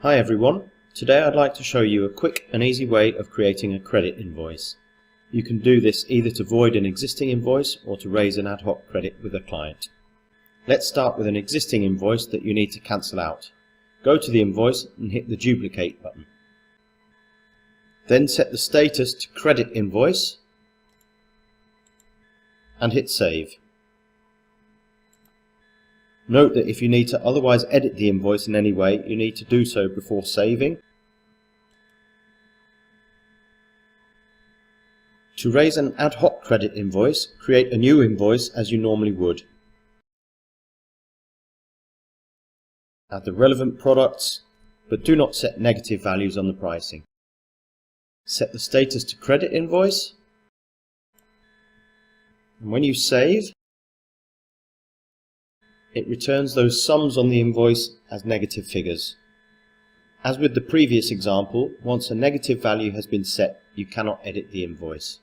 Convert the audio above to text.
Hi everyone, today I'd like to show you a quick and easy way of creating a credit invoice. You can do this either to void an existing invoice or to raise an ad hoc credit with a client. Let's start with an existing invoice that you need to cancel out. Go to the invoice and hit the duplicate button. Then set the status to Credit Invoice and hit Save. Note that if you need to otherwise edit the invoice in any way, you need to do so before saving. To raise an ad hoc credit invoice, create a new invoice as you normally would. Add the relevant products, but do not set negative values on the pricing. Set the status to Credit Invoice, and when you save, it returns those sums on the invoice as negative figures. As with the previous example, once a negative value has been set, you cannot edit the invoice.